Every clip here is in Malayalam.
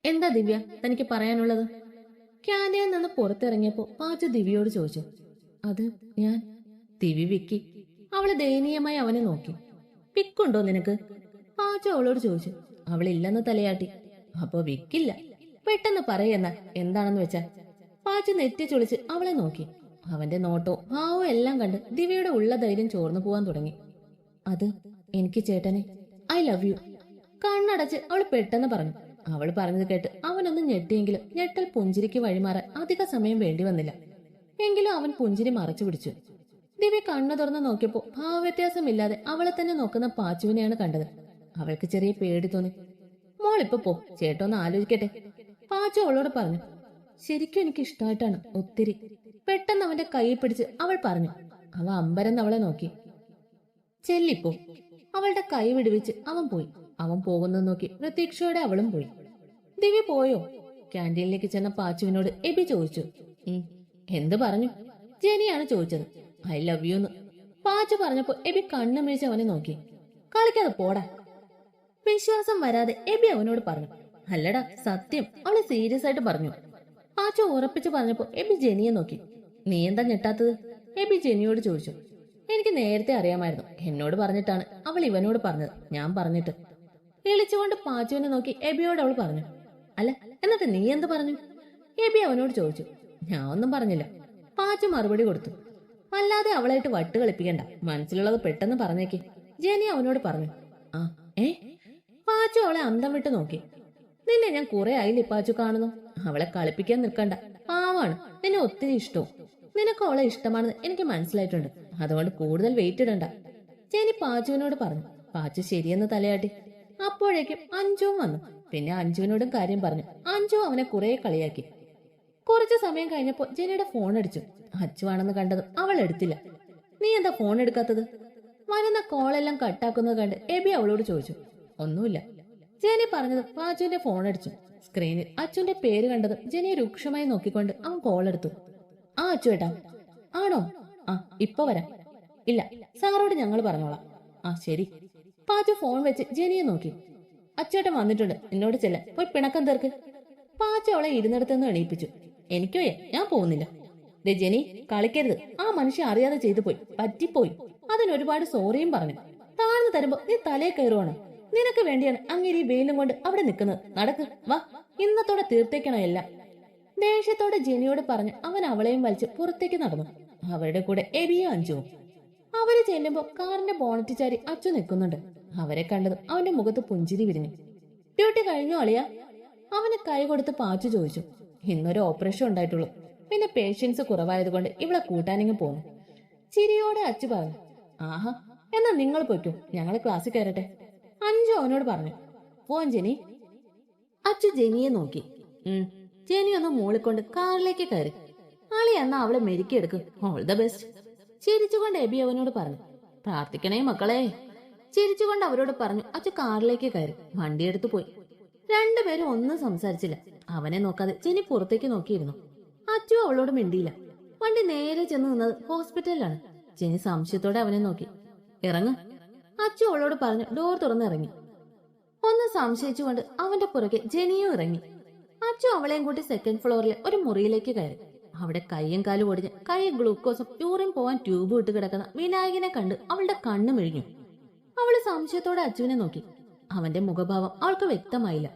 എന്താ ദിവ്യ തനിക്ക് പറയാനുള്ളത്? ക്യാൻറ്റീനിൽ നിന്ന് പുറത്തിറങ്ങിയപ്പോ പാച്ചു ദിവ്യയോട് ചോദിച്ചു. അത് ഞാൻ ദിവ്യ വിക്കി. അവള് ദയനീയമായി അവനെ നോക്കി. വിക്കുണ്ടോ നിനക്ക്? പാച്ചു അവളോട് ചോദിച്ചു. അവളില്ലെന്ന് തലയാട്ടി. അപ്പൊ വിക്കില്ല. പെട്ടെന്ന് പറയെന്ന എന്താണെന്ന് വെച്ചാ. പാച്ചു നെറ്റി ചൊളിച്ച് അവളെ നോക്കി. അവന്റെ നോട്ടവും ഭാവവും എല്ലാം കണ്ട് ദിവ്യയുടെ ഉള്ള ധൈര്യം ചോർന്നു പോവാൻ തുടങ്ങി. അത് എനിക്ക് ചേട്ടനെ ഐ ലവ് യു. കണ്ണടച്ച് അവൾ പെട്ടെന്ന് പറഞ്ഞു. അവൾ പറഞ്ഞത് കേട്ട് അവനൊന്ന് ഞെട്ടിയെങ്കിലും ഞെട്ടൽ പുഞ്ചിരിക്ക് വഴിമാറാൻ അധിക സമയം വേണ്ടി വന്നില്ല. എങ്കിലും അവൻ പുഞ്ചിരി മറച്ചു പിടിച്ചു. ദിവ്യ കണ്ണു തുറന്ന് നോക്കിയപ്പോ ഭാവവ്യത്യാസമില്ലാതെ അവളെ തന്നെ നോക്കുന്ന പാച്ചുവിനെയാണ് കണ്ടത്. അവൾക്ക് ചെറിയ പേടി തോന്നി. മോളിപ്പോ പോ, ചേട്ടൊന്ന് ആലോചിക്കട്ടെ, പാച്ചു അവളോട് പറഞ്ഞു. ശരിക്കും എനിക്ക് ഇഷ്ടമായിട്ടാണ് ഒത്തിരി. പെട്ടെന്ന് അവന്റെ കൈ പിടിച്ച് അവൾ പറഞ്ഞു. അവ അമ്പരന്ന് അവളെ നോക്കി. ചെല്ലിപ്പോ. അവളുടെ കൈ വിടുവിച്ച് അവൻ പോയി. അവൻ പോകുന്നത് നോക്കി പ്രതീക്ഷയോടെ അവളും പോയി. ദിവ്യ പോയോ? ക്യാൻറ്റീനിലേക്ക് ചെന്ന പാച്ചുവിനോട് എബി ചോദിച്ചു. എന്ത് പറഞ്ഞു? ജെനിയാണ് ചോദിച്ചത്. ഐ ലവ് യു എന്ന് പാച്ചു പറഞ്ഞപ്പോ എബി കണ്ണു മിഴിച്ച് അവനെ നോക്കി. കളിക്കാതെ പോടാ. വിശ്വാസം വരാതെ എബി അവനോട് പറഞ്ഞു. അല്ലടാ സത്യം, അവള് സീരിയസ് ആയിട്ട് പറഞ്ഞു. പാച്ചു ഉറപ്പിച്ച് പറഞ്ഞപ്പോ എബി ജെനിയെ നോക്കി. നീ എന്താ ഞെട്ടാത്തത്? എബി ജെനിയോട് ചോദിച്ചു. എനിക്ക് നേരത്തെ അറിയാമായിരുന്നു. എന്നോട് പറഞ്ഞിട്ടാണ് അവൾ ഇവനോട് പറഞ്ഞത്. ഞാൻ പറഞ്ഞിട്ട്. വിളിച്ചുകൊണ്ട് പാച്ചുവിനെ നോക്കി എബിയോട് അവൾ പറഞ്ഞു. അല്ല, എന്നിട്ട് നീ എന്ത് പറഞ്ഞു? എബി അവനോട് ചോദിച്ചു. ഞാൻ ഒന്നും പറഞ്ഞില്ല. പാച്ചു മറുപടി കൊടുത്തു. അല്ലാതെ അവളായിട്ട് വട്ട് കളിപ്പിക്കണ്ട, മനസ്സിലുള്ളത് പെട്ടെന്ന് പറഞ്ഞേക്ക്, ജെനി അവനോട് പറഞ്ഞു. ആ പാച്ചു അവളെ അന്തം വിട്ട് നോക്കി. നിന്നെ ഞാൻ കുറെ ആയില്ലേ പാച്ചു കാണുന്നു. അവളെ കളിപ്പിക്കാൻ നിൽക്കണ്ട, പാവാണ്, നിന്നെ ഒത്തിരി ഇഷ്ടവും. നിനക്ക് അവളെ ഇഷ്ടമാണെന്ന് എനിക്ക് മനസ്സിലായിട്ടുണ്ട്. അതുകൊണ്ട് കൂടുതൽ വെയിറ്റ് ഇടണ്ട, ജെനി പാച്ചുവിനോട് പറഞ്ഞു. പാച്ചു ശരിയെന്ന് തലയാട്ടി. അപ്പോഴേക്കും അഞ്ജുവും വന്നു. പിന്നെ അഞ്ജുവിനോടും കാര്യം പറഞ്ഞു. അഞ്ജു അവനെ കുറെ കളിയാക്കി. കുറച്ചു സമയം കഴിഞ്ഞപ്പോ ജെനിയുടെ ഫോൺ അടിച്ചു. അച്ചുവാണെന്ന് കണ്ടതും അവൾ എടുത്തില്ല. നീ എന്താ ഫോൺ എടുക്കാത്തത്? വരുന്ന കോളെല്ലാം കട്ടാക്കുന്നത് കണ്ട് എബി അവളോട് ചോദിച്ചു. ഒന്നുമില്ല, ജെനി പറഞ്ഞത് പാച്ചുവിന്റെ ഫോൺ അടിച്ചു. സ്ക്രീനിൽ അച്ചുവിന്റെ പേര് കണ്ടതും ജെനിയെ രൂക്ഷമായി നോക്കിക്കൊണ്ട് അവൻ കോൾ എടുത്തു. ആ അച്ചു ഏട്ടാ. ആണോ? ആ ഇപ്പൊ വരാം. ഇല്ല, സാറോട് ഞങ്ങൾ പറഞ്ഞോളാം. ആ ശരി. പാച്ചു ഫോൺ വെച്ച് ജെനിയെ നോക്കി. അച്ചേട്ടൻ വന്നിട്ടുണ്ട്, എന്നോട് ചെല്ല, പോയി പിണക്കം തീർക്ക്. പാച്ചു അവളെ ഇരുന്നിടത്തുനിന്ന് എണീപ്പിച്ചു. എനിക്കോയെ, ഞാൻ പോകുന്നില്ല. ദേ ജെനി, കളിക്കരുത്. ആ മനുഷ്യ അറിയാതെ ചെയ്തു പോയി, പറ്റിപ്പോയി. അതിനൊരുപാട് സോറിയും പറഞ്ഞു. താഴ്ന്നു തരുമ്പോ നീ തലയെ കയറുവാണ്. നിനക്ക് വേണ്ടിയാണ് അങ്ങേരി വെയിലും കൊണ്ട് അവിടെ നിൽക്കുന്നത്. നടക്ക്, വാ, ഇന്നത്തോടെ തീർത്തേക്കണോ എല്ലാം. ദേഷ്യത്തോടെ ജെനിയോട് പറഞ്ഞ് അവൻ അവളെയും വലിച്ച് പുറത്തേക്ക് നടന്നു. അവരുടെ കൂടെ എബിയും അഞ്ചുവും. അവര് ചെല്ലുമ്പോ കാറിന്റെ ബോണറ്റ് ചാരി അച്ചു നിൽക്കുന്നുണ്ട്. അവരെ കണ്ടതും അവന്റെ മുഖത്ത് പുഞ്ചിരി വിരിഞ്ഞു. ഡ്യൂട്ടി കഴിഞ്ഞു അളിയാ? അവന് കൈ കൊടുത്ത് പാച്ചു ചോദിച്ചു. ഇന്നൊരു ഓപ്പറേഷൻ ഉണ്ടായിട്ടുള്ളൂ, പിന്നെ പേഷ്യൻസ് കുറവായതുകൊണ്ട് ഇവളെ കൂട്ടാനിങ്ങ് പോന്നു. ചിരിയോടെ അച്ചു പറഞ്ഞു. ആഹാ, എന്നാ നിങ്ങൾ പൊയ്ക്കോ, ഞങ്ങള് ക്ലാസ്സിൽ കയറട്ടെ. അഞ്ചു അവനോട് പറഞ്ഞു. പോൻ ജെനി. അച്ചു ജെനിയെ നോക്കി. ജെനി ഒന്ന് മൂളിക്കൊണ്ട് കാറിലേക്ക് കയറി. ആളി എന്നാ അവളെ മെരുക്കിയെടുക്കും. All the best. ചിരിച്ചുകൊണ്ട് എബി അവനോട് പറഞ്ഞു. പ്രാർത്ഥിക്കണേ മക്കളെ. ചിരിച്ചുകൊണ്ട് അവരോട് പറഞ്ഞു. അച്ചു കാറിലേക്ക് കയറി വണ്ടിയെടുത്ത് പോയി. രണ്ടുപേരും ഒന്നും സംസാരിച്ചില്ല. അവനെ നോക്കാതെ ജെനി പുറത്തേക്ക് നോക്കിയിരുന്നു. അച്ചു അവളോട് മിണ്ടിയില്ല. വണ്ടി നേരെ ചെന്ന് നിന്നത് ഹോസ്പിറ്റലിലാണ്. ജെനി സംശയത്തോടെ അവനെ നോക്കി. ഇറങ്ങ്, അച്ചു അവളോട് പറഞ്ഞു. ഡോർ തുറന്നിറങ്ങി. ഒന്ന് സംശയിച്ചുകൊണ്ട് അവന്റെ പുറകെ ജെനിയും ഇറങ്ങി. അച്ചു അവളെയും കൂട്ടി സെക്കൻഡ് ഫ്ലോറിലെ ഒരു മുറിയിലേക്ക് കയറി. അവിടെ കയ്യും കാലും ഒടിഞ്ഞ് കൈ ഗ്ലൂക്കോസും യൂറിൻ പോവാൻ ട്യൂബ് ഇട്ട് കിടക്കുന്ന വിനായകനെ കണ്ട് അവളുടെ കണ്ണ് മിഴിഞ്ഞു. അവള് സംശയത്തോടെ അച്ചുവിനെ നോക്കി. അവന്റെ മുഖഭാവം അവൾക്ക് വ്യക്തമായില്ല.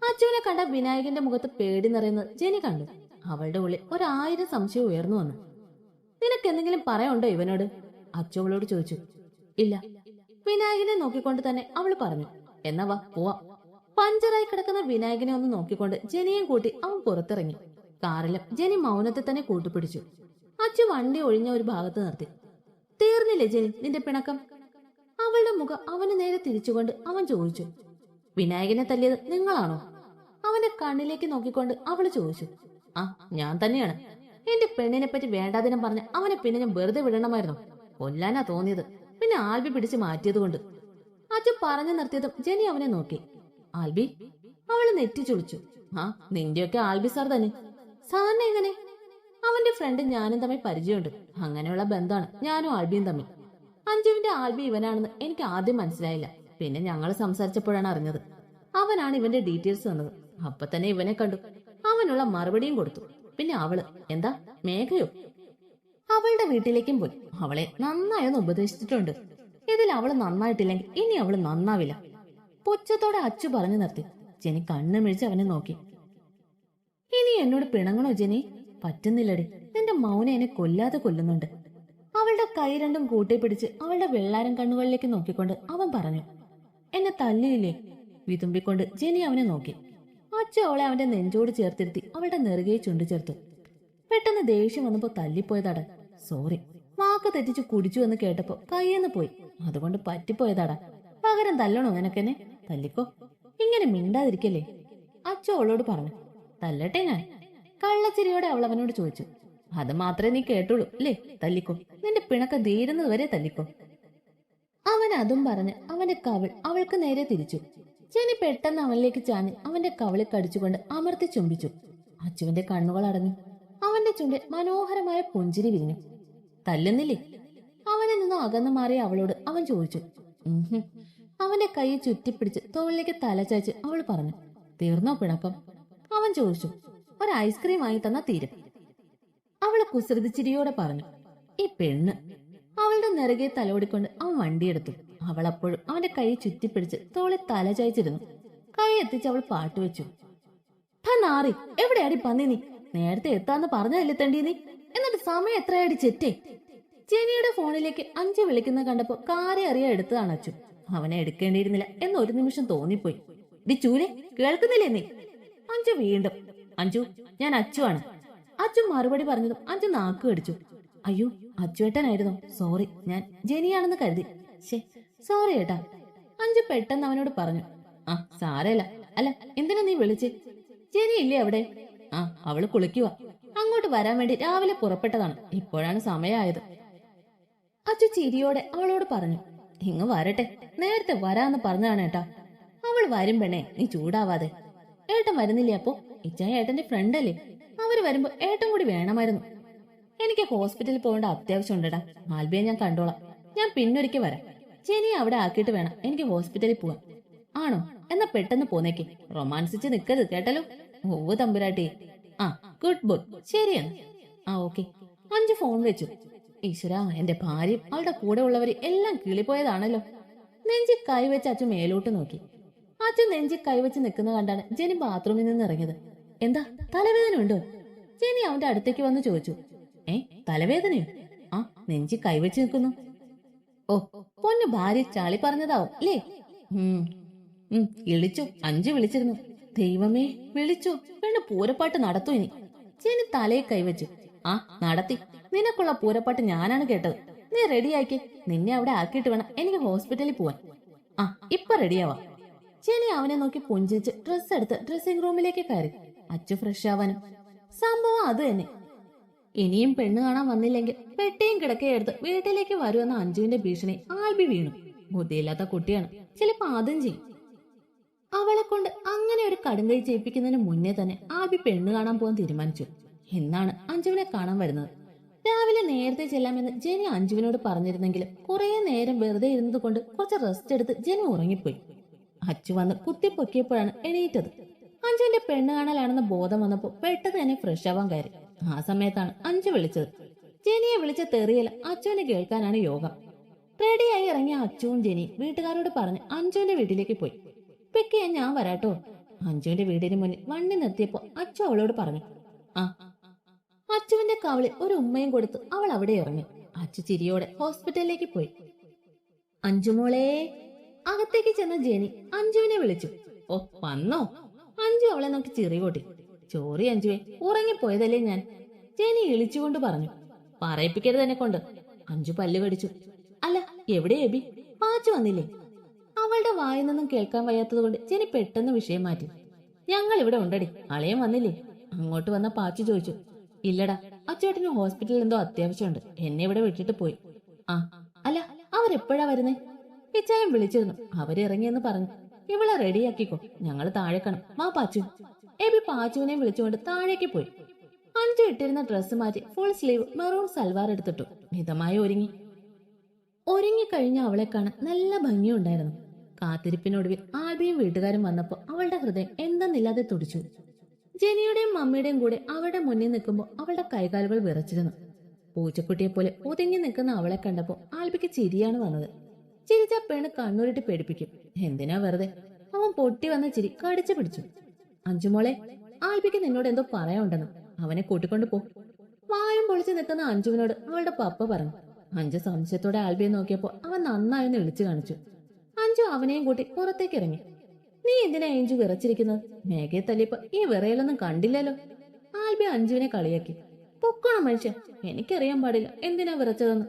അച്ചുവിനെ കണ്ട വിനായകന്റെ മുഖത്ത് പേടി നിറയുന്നത് ജെനി കണ്ടു. അവളുടെ ഉള്ളിൽ 1000 സംശയം ഉയർന്നു വന്നു. നിനക്ക് എന്തെങ്കിലും പറയാനുണ്ടോ ഇവനോട്? അച്ചു അവളോട് ചോദിച്ചു. ഇല്ല. വിനായകനെ നോക്കിക്കൊണ്ട് തന്നെ അവള് പറഞ്ഞു. എന്നാ വാ പോവാം. പഞ്ചറായി കിടക്കുന്ന വിനായകനെ ഒന്ന് നോക്കിക്കൊണ്ട് ജെനിയും കൂട്ടി അവൻ പുറത്തിറങ്ങി. കാറിലും ജെനി മൗനത്തെ തന്നെ കൂട്ടുപിടിച്ചു. അച്ചു വണ്ടി ഒഴിഞ്ഞ ഒരു ഭാഗത്ത് നിർത്തി. തീർന്നില്ലേ ജെനി നിന്റെ പിണക്കം? അവളുടെ മുഖം അവന് നേരെ തിരിച്ചുകൊണ്ട് അവൻ ചോദിച്ചു. വിനായകനെ തല്ലിയത് നിങ്ങളാണോ? അവന്റെ കണ്ണിലേക്ക് നോക്കിക്കൊണ്ട് അവള് ചോദിച്ചു. ആ, ഞാൻ തന്നെയാണ്. എന്റെ പെണ്ണിനെ പറ്റി വേണ്ടാതിനം പറഞ്ഞ് അവനെ പിന്നെ ഞാൻ വെറുതെ വിടണമായിരുന്നു. കൊല്ലാനാ തോന്നിയത്, പിന്നെ ആൽബി പിടിച്ച് മാറ്റിയത് കൊണ്ട്. അച്ചു പറഞ്ഞു നിർത്തിയതും ജെനി അവനെ നോക്കി. ആൽബി? അവള് നെറ്റി ചുളിച്ചു. ആ, നിന്റെയൊക്കെ ആൽബി സാർ തന്നെ. സാറിന് എങ്ങനെ? അവന്റെ ഫ്രണ്ട് ഞാനും തമ്മിൽ പരിചയമുണ്ട്. അങ്ങനെയുള്ള ബന്ധമാണ് ഞാനും ആൽബിയും തമ്മിൽ. അഞ്ജുവിന്റെ ആൽബി ഇവനാണെന്ന് എനിക്ക് ആദ്യം മനസ്സിലായില്ല. പിന്നെ ഞങ്ങൾ സംസാരിച്ചപ്പോഴാണ് അറിഞ്ഞത്. അവനാണ് ഇവന്റെ ഡീറ്റെയിൽസ് തന്നത്. അപ്പൊ തന്നെ ഇവനെ കണ്ടു. അവനുള്ള മറുപടിയും കൊടുത്തു. പിന്നെ അവള്, എന്താ മേഘയോ? അവളുടെ വീട്ടിലേക്കും പോയി. അവളെ നന്നായൊന്ന് ഉപദേശിച്ചിട്ടുണ്ട്. ഇതിൽ അവള് നന്നായിട്ടില്ലെങ്കിൽ ഇനി അവള് നന്നാവില്ല. പുച്ഛത്തോടെ അച്ചു പറഞ്ഞു നിർത്തി. ജെനി കണ്ണു മിഴിച്ച് അവനെ നോക്കി. ഇനി എന്നോട് പിണങ്ങണോ ജെനി? പറ്റുന്നില്ലടി. നിന്റെ മൗനം എന്നെ കൊല്ലാതെ കൊല്ലുന്നുണ്ട്. അവളുടെ കൈ രണ്ടും കൂട്ടിപ്പിടിച്ച് അവളുടെ വെള്ളാരം കണ്ണുകളിലേക്ക് നോക്കിക്കൊണ്ട് അവൻ പറഞ്ഞു. എന്നെ തല്ലിയില്ലേ? വിതുമ്പിക്കൊണ്ട് ജെനി അവനെ നോക്കി. അച്ചു അവളെ അവന്റെ നെഞ്ചോട് ചേർത്തിരുത്തി അവളുടെ നെറുകയെ ചുണ്ടു ചേർത്തു. പെട്ടെന്ന് ദേഷ്യം വന്നപ്പോ തല്ലിപ്പോയതാടാ. സോറി, വാക്ക് തെറ്റിച്ച് കുടിച്ചു എന്ന് കേട്ടപ്പോ കയ്യെന്ന് പോയി. അതുകൊണ്ട് പറ്റിപ്പോയതാടാ. പകരം തല്ലണോ നിനക്കെന്നെ? തല്ലിക്കോ. ഇങ്ങനെ മിണ്ടാതിരിക്കല്ലേ, അച്ചു അവളോട് പറഞ്ഞു. തല്ലട്ടെ ഞാൻ? കള്ളച്ചിരിയോടെ അവൾ അവനോട് ചോദിച്ചു. അത് മാത്രമേ നീ കേട്ടുള്ളൂ അല്ലേ? തല്ലിക്കോ. നിന്റെ പിണക്ക തീരുന്നത് വരെ തല്ലിക്കോ. അവൻ അതും പറഞ്ഞ് അവന്റെ കവിൾ അവൾക്ക് നേരെ തിരിച്ചു. ജെനി പെട്ടെന്ന് അവനിലേക്ക് ചാഞ്ഞ് അവന്റെ കവിളിൽ കടിച്ചുകൊണ്ട് അമർത്തി ചുംബിച്ചു. അച്ചുവിന്റെ കണ്ണുകൾ അടഞ്ഞു. അവന്റെ ചുണ്ടിൽ മനോഹരമായ പുഞ്ചിരി വിരിഞ്ഞു. തല്ലുന്നില്ലേ? അവനിൽ നിന്ന് അകന്നു മാറിയ അവളോട് അവൻ ചോദിച്ചു. അവന്റെ കൈ ചുറ്റിപ്പിടിച്ച് തോളിലേക്ക് തല ചായ്ച്ച് അവൾ പറഞ്ഞു. തീർന്നോ പിണക്കം? അവൻ ചോദിച്ചു. ഒരു ഐസ്ക്രീം വാങ്ങി തന്നാ തീരും. അവള് കുസൃതിച്ചിരിയോടെ പറഞ്ഞു. ഈ പെണ്ണ്. അവളുടെ നെറുകെ തലോടിക്കൊണ്ട് അവൻ വണ്ടിയെടുത്തു. അവൾ അപ്പോഴും അവന്റെ കൈ ചുറ്റിപ്പിടിച്ച് തോളിൽ തല ചായ്ച്ചിരുന്നു. കൈ എത്തിച്ച് അവൾ പാട്ടുവെച്ചു. നാറി, എവിടെയാടി പന്നി നീ? നേരത്തെ എത്താന്ന് പറഞ്ഞതല്ലേ തണ്ടി നീ? എന്നിട്ട് സമയം എത്രയാടി ചെറ്റേ? ജെനിയുടെ ഫോണിലേക്ക് അഞ്ചു വിളിക്കുന്ന കണ്ടപ്പോ കാര്യം അറിയാൻ എടുത്തതാണ് അച്ചു. അവനെ എടുക്കേണ്ടിയിരുന്നില്ല എന്ന് ഒരു നിമിഷം തോന്നിപ്പോയി. ഡി ചൂലെ, കേൾക്കുന്നില്ലേ നീ? അഞ്ചു വീണ്ടും. അഞ്ചു, ഞാൻ അച്ചുവാണ്. അച്ചു മറുപടി പറഞ്ഞതും അഞ്ചു നാക്ക് കടിച്ചു. അയ്യോ, അച്ചുവേട്ടനായിരുന്നോ? സോറി, ഞാൻ ജെനിയാണെന്ന് കരുതി. സോറി ഏട്ടാ. അഞ്ചു പെട്ടെന്ന് അവനോട് പറഞ്ഞു. ആ സാരല്ല. അല്ല, എന്തിനാ നീ വിളിച്ചേ? ജെനി ഇല്ലേ അവിടെ? ആ, അവള് കുളിക്കുക. അങ്ങോട്ട് വരാൻ വേണ്ടി രാവിലെ പുറപ്പെട്ടതാണ്. ഇപ്പോഴാണ് സമയമായത്. അച്ചു ചിരിയോടെ അവളോട് പറഞ്ഞു. ഇങ്ങ് വരട്ടെ, നേരത്തെ വരാന്ന് പറഞ്ഞതാണ് ഏട്ടാ. അവൾ വരും പെണ്ണേ, നീ ചൂടാവാതെ. ഏട്ടൻ വരുന്നില്ലേ അപ്പോ? ഇച്ചായ ഏട്ടന്റെ ഫ്രണ്ട് അല്ലേ? അവര് വരുമ്പോ ഏട്ടൻ കൂടി വേണമായിരുന്നു. എനിക്ക് ഹോസ്പിറ്റലിൽ പോകേണ്ട അത്യാവശ്യം ഉണ്ടടാ. ആൽബിയെ ഞാൻ കണ്ടോളാം. ഞാൻ പിന്നൊരിക്കൽ വരാം. ജെനിയെ അവിടെ ആക്കിയിട്ട് വേണം എനിക്ക് ഹോസ്പിറ്റലിൽ പോവാൻ. ആണോ? എന്നാ പെട്ടെന്ന് പോന്നേക്ക്. റൊമാൻസിച്ച് നിക്കരുത് കേട്ടല്ലോ. ഓവ് തമ്പുരാട്ടി. ആ, ഗുഡ് ബോയ്. ശരിയാണ്. ആ ഓക്കെ. അഞ്ചു ഫോൺ വെച്ചു. ഈശ്വര, എന്റെ ഭാര്യയും അവളുടെ കൂടെ ഉള്ളവര് എല്ലാം കിളിപ്പോയതാണല്ലോ. നെഞ്ചി കൈവച്ച് അച്ചു മേലോട്ട് നോക്കി. അച്ചു നെഞ്ചി കൈവച്ച് നിൽക്കുന്ന കണ്ടാണ് ജെനി ബാത്റൂമിൽ നിന്ന് ഇറങ്ങിയത്. എന്താ, തലവേദന ഉണ്ടോ? ജെനി അവന്റെ അടുത്തേക്ക് വന്ന് ചോദിച്ചു. തലവേദനയോ? ആ, നെഞ്ചി കൈവച്ച് നിൽക്കുന്നു. ഓ, പൊന്നു ഭാര്യ ചാളി പറഞ്ഞതാവും അല്ലേ? വിളിച്ചു. അഞ്ചു വിളിച്ചിരുന്നു. ദൈവമേ, വിളിച്ചോ? പെണ്ണ് പൂരപ്പാട്ട് നടത്തു ഇനി. ജെനി തലയെ കൈവച്ചു. ആ, നടത്തി. നിനക്കുള്ള പൂരപ്പാട്ട് ഞാനാണ് കേട്ടത്. നീ റെഡിയാക്കി. നിന്നെ അവിടെ ആക്കിയിട്ട് വേണം എനിക്ക് ഹോസ്പിറ്റലിൽ പോവാൻ. ആ, ഇപ്പൊ റെഡിയാവാം. ജെനി അവനെ നോക്കി പുഞ്ചിരിച്ച് ഡ്രസ് എടുത്ത് ഡ്രസ്സിംഗ് റൂമിലേക്ക് കയറി. അച്ചു ഫ്രഷ് ആവാനും. സംഭവം അത് തന്നെ. ഇനിയും പെണ്ണ് കാണാൻ വന്നില്ലെങ്കിൽ പെട്ടിയും കിടക്കയും എടുത്ത് വീട്ടിലേക്ക് വരുമെന്ന അഞ്ജുവിന്റെ ഭീഷണി ആൽബി വീണു. ബുദ്ധിയില്ലാത്ത കുട്ടിയാണ്, ചിലപ്പോ അതും ചെയ്യും. അവളെ കൊണ്ട് അങ്ങനെ ഒരു കടുങ്കൈ ചെയ്യിപ്പിക്കുന്നതിന് മുന്നേ തന്നെ ആൽബി പെണ്ണ് കാണാൻ പോകാൻ തീരുമാനിച്ചു. എന്നാണ് അഞ്ജുവിനെ കാണാൻ വരുന്നത്. രാവിലെ നേരത്തെ ചെല്ലാമെന്ന് ജെനി അഞ്ജുവിനോട് പറഞ്ഞിരുന്നെങ്കിലും കുറെ നേരം വെറുതെ ഇരുന്നത് കൊണ്ട് കുറച്ച് റെസ്റ്റ് എടുത്ത് ജെനി ഉറങ്ങിപ്പോയി. അച്ചു വന്ന് കുത്തിപ്പൊക്കിയപ്പോഴാണ് എണീറ്റത്. അഞ്ജുവിന്റെ പെണ്ണ് കാണലാണെന്ന ബോധം വന്നപ്പോ പെട്ടെന്ന് തന്നെ ഫ്രഷ് ആവാൻ കയറി. ആ സമയത്താണ് അഞ്ചു വിളിച്ചത്. ജെനിയെ വിളിച്ച തെറിയൽ അച്ചുവിനെ കേൾക്കാനാണ് യോഗം. റെഡിയായി ഇറങ്ങിയ അച്ചുവും ജെനി വീട്ടുകാരോട് പറഞ്ഞ് അഞ്ജുവിന്റെ വീട്ടിലേക്ക് പോയി. പിക്ക് ചെയ്യാൻ ഞാൻ വരാട്ടോ. അഞ്ജുവിന്റെ വീടിന് മുന്നിൽ വണ്ടി നിർത്തിയപ്പോ അച്ചു അവളോട് പറഞ്ഞു. ആ. അച്ചുവിന്റെ കവളിൽ ഒരു ഉമ്മയും കൊടുത്ത് അവൾ അവിടെ ഇറങ്ങി. അച്ചു ചിരിയോടെ ഹോസ്പിറ്റലിലേക്ക് പോയി. അഞ്ജുമോളെ. അകത്തേക്ക് ചെന്ന ജെനി അഞ്ജുവിനെ വിളിച്ചു. ഓ, വന്നോ? അഞ്ജു അവളെ നോക്കി ചിറി കൊട്ടി. ചോറി അഞ്ജുവെ, ഉറങ്ങിപ്പോയതല്ലേ ഞാൻ. ജെനി ഇളിച്ചുകൊണ്ട് പറഞ്ഞു. പറയിപ്പിക്കരുത് എന്നെ കൊണ്ട്. അഞ്ജു പല്ല് കടിച്ചു. അല്ല, എവിടെ എബി? പാച്ചു വന്നില്ലേ? അവളുടെ വായിൽ നിന്നും കേൾക്കാൻ വയ്യാത്തത് കൊണ്ട് ജെനി പെട്ടെന്ന് വിഷയം മാറ്റി. ഞങ്ങൾ ഇവിടെ ഉണ്ടടി, അളയം വന്നില്ലേ? അങ്ങോട്ട് വന്ന പാച്ചു ചോദിച്ചു. ഇല്ലടാ, അച്ചേട്ടന് ഹോസ്പിറ്റലിൽ എന്തോ അത്യാവശ്യമുണ്ട്. എന്നെ ഇവിടെ വിട്ടിട്ട് പോയി. ആ, അല്ല, അവരെപ്പോഴാ വരുന്നേ? പിച്ചായം വിളിച്ചിരുന്നു, അവരിറങ്ങിയെന്ന് പറഞ്ഞു. ഇവളെ റെഡിയാക്കിക്കോ, ഞങ്ങള് താഴെ കാണും. വാ പാച്ചു. എബി പാച്ചുവിനെ വിളിച്ചുകൊണ്ട് താഴേക്ക് പോയി. അഞ്ചു ഇട്ടിരുന്ന ഡ്രസ്സ് മാറ്റി ഫുൾ സ്ലീവ് മെറൂൺ സൽവാർ എടുത്തിട്ടു മിതമായി ഒരുങ്ങിക്കഴിഞ്ഞ അവളെ കാണാൻ നല്ല ഭംഗിയുണ്ടായിരുന്നു. കാത്തിരിപ്പിനൊടുവിൽ ആൽബിയും വീട്ടുകാരും വന്നപ്പോൾ അവളുടെ ഹൃദയം എന്തെന്നില്ലാതെ തുടിച്ചു. ജെനിയുടെയും മമ്മിയുടെയും കൂടെ അവളുടെ മുന്നിൽ നിൽക്കുമ്പോൾ അവളുടെ കൈകാലുകൾ വിറച്ചിരുന്നു. പൂച്ചക്കുട്ടിയെ പോലെ ഒതുങ്ങി നിൽക്കുന്ന അവളെ കണ്ടപ്പോൾ ആൽബിക്ക് ചിരിയാണ് വന്നത്. ചിരിച്ച പെണ്ണ് കണ്ണൂരിട്ട് പേടിപ്പിക്കും. എന്തിനാ വെറുതെ? അവൻ പൊട്ടി വന്ന ചിരി കടിച്ചു പിടിച്ചു. അഞ്ചുമോളെ, ആൽബിക്ക് നിന്നോട് എന്തോ പറയാനുണ്ടെന്ന്. അവനെ കൂട്ടിക്കൊണ്ടു പോ. വായും പൊളിച്ചു നിൽക്കുന്ന അഞ്ജുവിനോട് അവളുടെ പപ്പ പറഞ്ഞു. അഞ്ചു സംശയത്തോടെ ആൽബിയെ നോക്കിയപ്പോൾ അവൻ നന്നായെന്ന് വിളിച്ചു കാണിച്ചു. അഞ്ചു അവനെയും കൂട്ടി പുറത്തേക്ക് ഇറങ്ങി. നീ എന്തിനാ അഞ്ചു വിറച്ചിരിക്കുന്നത്? മേഘയെ തല്ലിയപ്പോ ഈ വിറയലൊന്നും കണ്ടില്ലല്ലോ. ആൽബി അഞ്ജുവിനെ കളിയാക്കി. പൊക്കണം മനുഷ്യ, എനിക്കറിയാൻ പാടില്ല എന്തിനാ വിറച്ചതെന്ന്.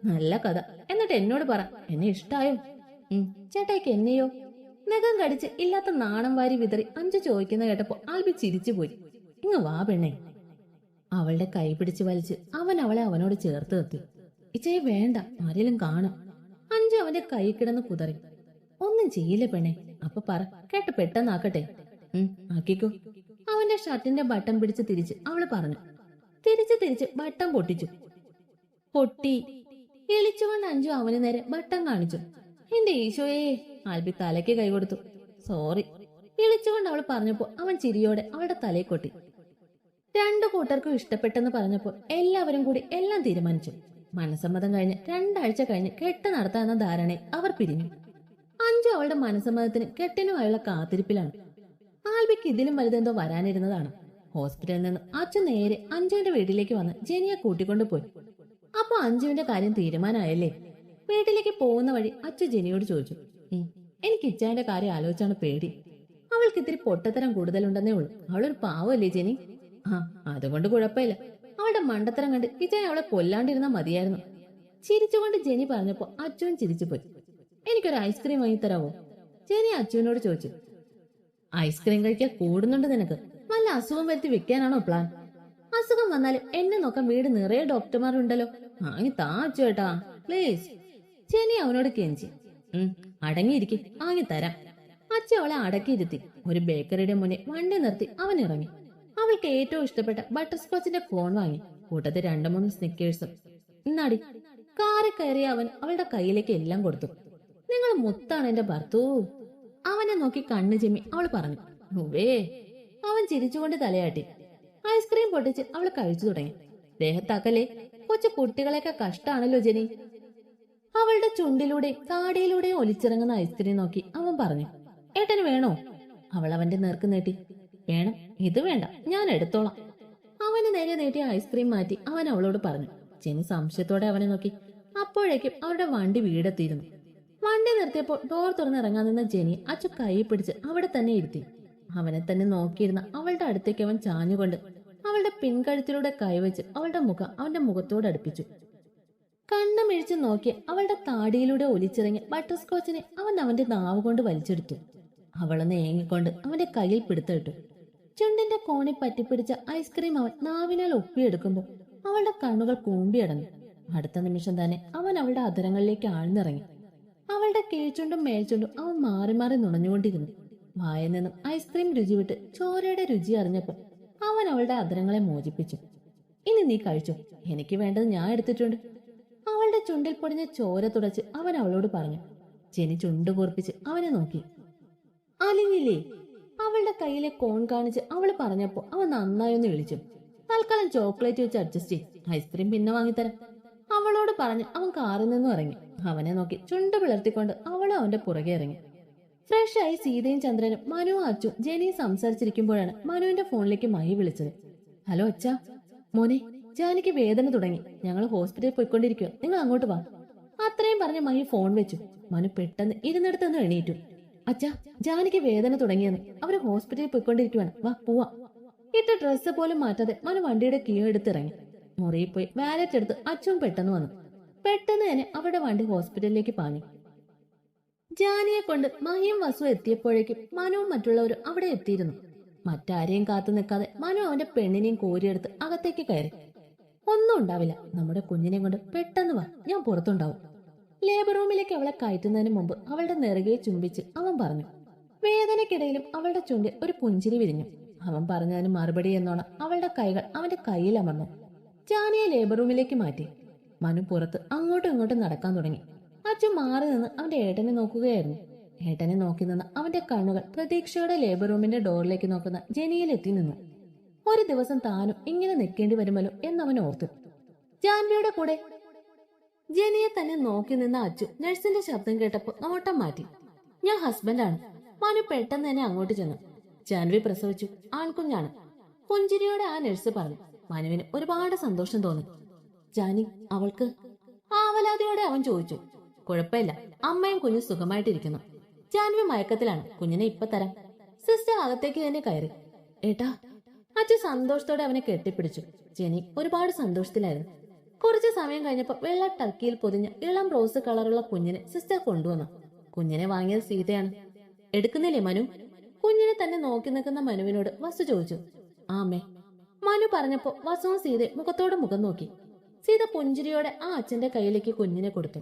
നല്ല കഥ. എന്നിട്ട് എന്നോട് പറ, എന്നെ ഇഷ്ടായോ? ചേട്ടായിക്ക് എന്നെയോ? നഖം കടിച്ച് ഇല്ലാത്ത നാണം വാരി വിതറി അഞ്ചു ചോദിക്കുന്ന കേട്ടപ്പോ ആൽബി ചിരിച്ചുപോയി. ഇങ്ങ് വാ പെണ്ണെ. അവളുടെ കൈ പിടിച്ച് വലിച്ച് അവൻ അവളെ അവനോട് ചേർത്ത് നിർത്തി. ഇച്ചയെ വേണ്ട, ആരെങ്കിലും കാണും. അഞ്ചു അവന്റെ കൈ കിടന്ന് കുതറി. ഒന്നും ചെയ്യില്ല പെണ്ണെ. അപ്പൊ പറ, കേട്ട് പെട്ടെന്നാക്കട്ടെ. ആക്കിക്കോ. അവന്റെ ഷർട്ടിന്റെ ബട്ടൺ പിടിച്ച് തിരിച്ച് അവള് പറഞ്ഞു. തിരിച്ച് ബട്ടൺ പൊട്ടിച്ചു. പൊട്ടി. ഇളിച്ചുകൊണ്ട് അഞ്ചു അവന് നേരെ ബട്ടൺ കാണിച്ചു. എന്റെ ഈശോയെ! ആൽബി തലയ്ക്ക് കൈ കൊടുത്തു. സോറി. ഇളിച്ചുകൊണ്ട് അവൾ പറഞ്ഞപ്പോ അവൻ ചിരിയോടെ അവളുടെ തലയിൽ കൊട്ടി. രണ്ടു കൂട്ടർക്കും ഇഷ്ടപ്പെട്ടെന്ന് പറഞ്ഞപ്പോ എല്ലാവരും കൂടി എല്ലാം തീരുമാനിച്ചു. മനസ്സമ്മതം കഴിഞ്ഞ് 2 ആഴ്ച കഴിഞ്ഞ് കെട്ട് നടത്താമെന്ന ധാരണയിൽ അവർ പിരിഞ്ഞു. അഞ്ചു അവളുടെ മനസ്സമ്മതത്തിന് കെട്ടിനുമായുള്ള കാത്തിരിപ്പിലാണ്. ആൽബിക്ക് ഇതിലും വലുതെന്തോ വരാനിരുന്നതാണ്. ഹോസ്പിറ്റലിൽ നിന്ന് അച്ഛൻ നേരെ അഞ്ജുവിന്റെ വീട്ടിലേക്ക് വന്ന് ജെനിയെ കൂട്ടിക്കൊണ്ടു പോയി. അപ്പൊ അഞ്ജുവിന്റെ കാര്യം തീരുമാനമായല്ലേ? വീട്ടിലേക്ക് പോകുന്ന വഴി അച്ഛൻ ജെനിയോട് ചോദിച്ചു. എനിക്ക് ഇച്ചായന്റെ കാര്യം ആലോചിച്ചാണ് പേടി. അവൾക്ക് ഇത്തിരി പൊട്ടത്തരം കൂടുതലുണ്ടെന്നേ ഉള്ളൂ. അവളൊരു പാവല്ലേ ജെനി? അതുകൊണ്ട് കുഴപ്പമില്ല. അവളുടെ മണ്ടത്തരം കണ്ട് ഇച്ചായ അവളെ കൊല്ലാണ്ടിരുന്നാ മതിയായിരുന്നു. ചിരിച്ചുകൊണ്ട് ജെനി പറഞ്ഞപ്പോ അച്ഛൻ ചിരിച്ചുപോയി. എനിക്കൊരു ഐസ്ക്രീം വാങ്ങിത്തരാവോ? ജെനി അച്ഛനോട് ചോദിച്ചു. ഐസ്ക്രീം കഴിക്കാൻ കൂടുന്നുണ്ട് നിനക്ക്. വല്ല അസുഖം വരുത്തി വെക്കാനാണോ പ്ലാൻ? അസുഖം വന്നാലും എന്നെ നോക്കാൻ വീട് നിറയെ ഡോക്ടർമാരുണ്ടല്ലോ. വാങ്ങി താ അച്ചുവേട്ടാ പ്ലീസ്. ജെനി അവനോട് കെഞ്ചി. അടങ്ങിയിരിക്കും, വാങ്ങിത്തരാം. അച്ഛൻ അവളെ അടക്കിയിരുത്തി ഒരു ബേക്കറിയുടെ മുന്നിൽ വണ്ടി നിർത്തി അവൻ ഇറങ്ങി. അവൾക്ക് ഏറ്റവും ഇഷ്ടപ്പെട്ട ബട്ടർ സ്കോച്ചിന്റെ കോൺ വാങ്ങി. കൂട്ടത്തിൽ 2-3 സ്നിക്കേഴ്സും. ഇന്നാടി. കാറിൽ കയറിയ അവൻ അവളുടെ കയ്യിലേക്ക് എല്ലാം കൊടുത്തു. നിങ്ങൾ മുത്താണ് എന്റെ ഭർത്തു. അവനെ നോക്കി കണ്ണു ചിമ്മി അവൾ പറഞ്ഞു. ഉവേ. അവൻ ചിരിച്ചുകൊണ്ട് തലയാട്ടി. ഐസ്ക്രീം പൊട്ടിച്ച് അവൾ കഴിച്ചു തുടങ്ങി. ദേഹത്താക്കല്ലേ, കൊച്ചു കുട്ടികളെയൊക്കെ കഷ്ടാണല്ലോ ജെനി. അവളുടെ ചുണ്ടിലൂടെയും താടിയിലൂടെയും ഒലിച്ചിറങ്ങുന്ന ഐസ്ക്രീം നോക്കി അവൻ പറഞ്ഞു. ഏട്ടന് വേണോ? അവൾ അവന്റെ നേർക്ക് നീട്ടി. വേണം. ഇത് വേണ്ട, ഞാൻ എടുത്തോളാം. അവന് നേരെ നീട്ടിയ ഐസ്ക്രീം മാറ്റി അവൻ അവളോട് പറഞ്ഞു. ജെനി സംശയത്തോടെ അവനെ നോക്കി. അപ്പോഴേക്കും അവരുടെ വണ്ടി വീടെത്തിയിരുന്നു. വണ്ടി നിർത്തിയപ്പോൾ ഡോർ തുറന്നിറങ്ങാൻ നിന്ന ജെനി അച്ചു കൈ പിടിച്ച് അവിടെ തന്നെ ഇരുത്തി. അവനെ തന്നെ നോക്കിയിരുന്ന അവളുടെ അടുത്തേക്ക് അവൻ ചാഞ്ഞുകൊണ്ട് അവളുടെ പിൻകഴുത്തിലൂടെ കൈവച്ച് അവളുടെ മുഖം അവന്റെ മുഖത്തോട് അടുപ്പിച്ചു. കണ്ണമിഴിച്ച് നോക്കി അവളുടെ താടിയിലൂടെ ഒലിച്ചിറങ്ങി ബട്ടർ സ്കോച്ചിനെ അവൻ അവന്റെ നാവ് കൊണ്ട് വലിച്ചെടുത്തു. അവളൊന്ന് ഏങ്ങിക്കൊണ്ട് അവന്റെ കയ്യിൽ പിടുത്തിട്ടു. ചുണ്ടിന്റെ കോണി പറ്റിപ്പിടിച്ച ഐസ്ക്രീം അവൻ നാവിനാൽ ഒപ്പിയെടുക്കുമ്പോൾ അവളുടെ കണ്ണുകൾ കൂമ്പിയടഞ്ഞു. അടുത്ത നിമിഷം തന്നെ അവൻ അവളുടെ അധരങ്ങളിലേക്ക് ആഴ്ന്നിറങ്ങി. അവളുടെ കീഴ്ചുണ്ടും മേൽചുണ്ടും അവൻ മാറി മാറി നുണഞ്ഞുകൊണ്ടിരുന്നു. വായിൽ നിന്നും ഐസ്ക്രീം രുചി വിട്ട് ചോരയുടെ രുചി അറിഞ്ഞപ്പോൾ അവൻ അവളുടെ അധരങ്ങളെ മോചിപ്പിച്ചു. ഇനി നീ കഴിച്ചോ, എനിക്ക് വേണ്ടത് ഞാൻ എടുത്തിട്ടുണ്ട്. അവളുടെ ചുണ്ടിൽ പൊടിഞ്ഞ ചോര തുടച്ച് അവൻ അവളോട് പറഞ്ഞു. ജെനി ചുണ്ട് കൂർപ്പിച്ച് അവനെ നോക്കി. അലിഞ്ഞില്ലേ? അവളുടെ കയ്യിലെ കോൺ കാണിച്ച് അവള് പറഞ്ഞപ്പോ അവൻ നന്നായൊന്ന് വിളിച്ചു. തൽക്കാലം ചോക്ലേറ്റ് വെച്ച് അഡ്ജസ്റ്റ് ചെയ്യും, ഐസ്ക്രീം പിന്നെ വാങ്ങിത്തരാം. അവളോട് പറഞ്ഞ് അവൻ കാറിൽ നിന്നും ഇറങ്ങി. അവനെ നോക്കി ചുണ്ട് പിളർത്തിക്കൊണ്ട് അവളും അവന്റെ പുറകെ ഇറങ്ങി. ഫ്രഷായി സീതയും ചന്ദ്രനും മനുവും അച്ചും ജെനിയും സംസാരിച്ചിരിക്കുമ്പോഴാണ് മനുവിന്റെ ഫോണിലേക്ക് മഹി വിളിച്ചത്. ഹലോ അച്ഛാ. മോനെ, ജാനിക്ക് വേദന തുടങ്ങി. ഞങ്ങൾ ഹോസ്പിറ്റലിൽ പോയിക്കൊണ്ടിരിക്കുക, നിങ്ങൾ അങ്ങോട്ട് വാ. അത്രയും പറഞ്ഞ് മഹി ഫോൺ വെച്ചു. മനു പെട്ടെന്ന് ഇരുന്നിടത്തുനിന്ന് എണീറ്റു. അച്ഛാ, ജാനിക്ക് വേദന തുടങ്ങിയെന്ന്. അവര് ഹോസ്പിറ്റലിൽ പോയിക്കൊണ്ടിരിക്കുവാണ്, വാ പോവാ. ഇട്ട ഡ്രസ്സ് പോലും മാറ്റാതെ മനു വണ്ടിയുടെ കീ എടുത്തിറങ്ങി. മുറിയിൽ പോയി വാലറ്റ് എടുത്ത് അച്ഛൻ പെട്ടെന്ന് വന്നു. പെട്ടെന്ന് തന്നെ അവരുടെ വണ്ടി ഹോസ്പിറ്റലിലേക്ക് പാഞ്ഞു. ജാനിയെ കൊണ്ട് മഹിയും വസു എത്തിയപ്പോഴേക്കും മനുവും മറ്റുള്ളവരും അവിടെ എത്തിയിരുന്നു. മറ്റാരെയും കാത്തു നിൽക്കാതെ മനു അവന്റെ പെണ്ണിനെയും കോരിയെടുത്ത് അകത്തേക്ക് കയറി. ഒന്നും ഉണ്ടാവില്ല, നമ്മുടെ കുഞ്ഞിനെ കൊണ്ട് പെട്ടെന്ന് വാ, ഞാൻ പുറത്തുണ്ടാവും. ലേബർ റൂമിലേക്ക് അവളെ കയറ്റുന്നതിന് മുമ്പ് അവളുടെ നെറുകയെ ചുംബിച്ച് അവൻ പറഞ്ഞു. വേദനയ്ക്കിടയിലും അവളുടെ ചുണ്ടിൽ ഒരു പുഞ്ചിരി വിരിഞ്ഞു. അവൻ പറഞ്ഞതിന് മറുപടി എന്നോണം അവളുടെ കൈകൾ അവന്റെ കയ്യിൽ അമർന്നു. ജാനിയെ ലേബർ റൂമിലേക്ക് മാറ്റി. മനു പുറത്ത് അങ്ങോട്ടും ഇങ്ങോട്ടും നടക്കാൻ തുടങ്ങി. അച്ഛൻ മാറി നിന്ന് അവന്റെ ഏട്ടനെ നോക്കുകയായിരുന്നു. ഏട്ടനെ നോക്കി നിന്ന അവന്റെ കണ്ണുകൾ പ്രതീക്ഷയുടെ ലേബർ റൂമിന്റെ ഡോറിലേക്ക് നോക്കുന്ന ജെനിയിൽ എത്തി നിന്നു. ഒരു ദിവസം താനും ഇങ്ങനെ നിൽക്കേണ്ടി വരുമല്ലോ എന്നവൻ ഓർത്തു. ജാൻവിയുടെ കൂടെ ജെനിയെ തന്നെ നോക്കി നിന്ന അച്ചു നഴ്സിന്റെ ശബ്ദം കേട്ടപ്പോ നോട്ടം മാറ്റി. ഞാൻ ഹസ്ബൻഡാണ്. മനു പെട്ടെന്ന് തന്നെ അങ്ങോട്ട് ചെന്നു. ജാൻവി പ്രസവിച്ചു, ആൺകുഞ്ഞാണ്. പുഞ്ചിരിയോടെ ആ നഴ്സ് പറഞ്ഞു. മനുവിന് ഒരുപാട് സന്തോഷം തോന്നി. ജാനി, അവൾക്ക്? ആവലാതിയോടെ അവൻ ചോദിച്ചു. കുഴപ്പമില്ല, അമ്മയും കുഞ്ഞും സുഖമായിട്ടിരിക്കുന്നു. ജാൻവി മയക്കത്തിലാണ്, കുഞ്ഞിനെ ഇപ്പൊ തരാം. സിസ്റ്റർ അകത്തേക്ക് തന്നെ കയറി. ഏട്ടാ. അച്ചു സന്തോഷത്തോടെ അവനെ കെട്ടിപ്പിടിച്ചു. ജെനി ഒരുപാട് സന്തോഷത്തിലായിരുന്നു. കുറച്ചു സമയം കഴിഞ്ഞപ്പോ വെള്ള ടർക്കിയിൽ പൊതിഞ്ഞ ഇളം റോസ് കളറുള്ള കുഞ്ഞിനെ സിസ്റ്റർ കൊണ്ടുവന്നു. കുഞ്ഞിനെ വാങ്ങിയത് സീതയാണ്. എടുക്കുന്നില്ലേ മനു? കുഞ്ഞിനെ തന്നെ നോക്കി നിൽക്കുന്ന മനുവിനോട് വസു ചോദിച്ചു. ആമേ. മനു പറഞ്ഞപ്പോ വസുവും സീതയെ മുഖത്തോട് മുഖം നോക്കി. സീത പുഞ്ചിരിയോടെ ആ അച്ഛന്റെ കയ്യിലേക്ക് കുഞ്ഞിനെ കൊടുത്തു.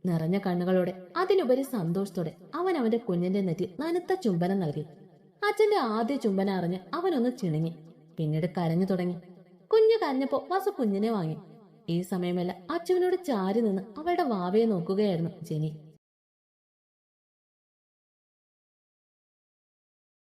നിറഞ്ഞ കണ്ണുകളോടെ, അതിലുപരി സന്തോഷത്തോടെ അവൻ അവന്റെ കുഞ്ഞിന്റെ നെറ്റി നനുത്ത ചുംബനം നൽകി. അച്ഛന്റെ ആദ്യ ചുംബനം അറിഞ്ഞ് അവനൊന്ന് ചിണുങ്ങി. പിന്നീട് കരഞ്ഞു തുടങ്ങി. കുഞ്ഞ് കരഞ്ഞപ്പോ വസു കുഞ്ഞിനെ വാങ്ങി. ഈ സമയമെല്ലാം അച്ചുവിനോട് ചാരി നിന്ന് അവളുടെ വാവയെ നോക്കുകയായിരുന്നു ജെനി.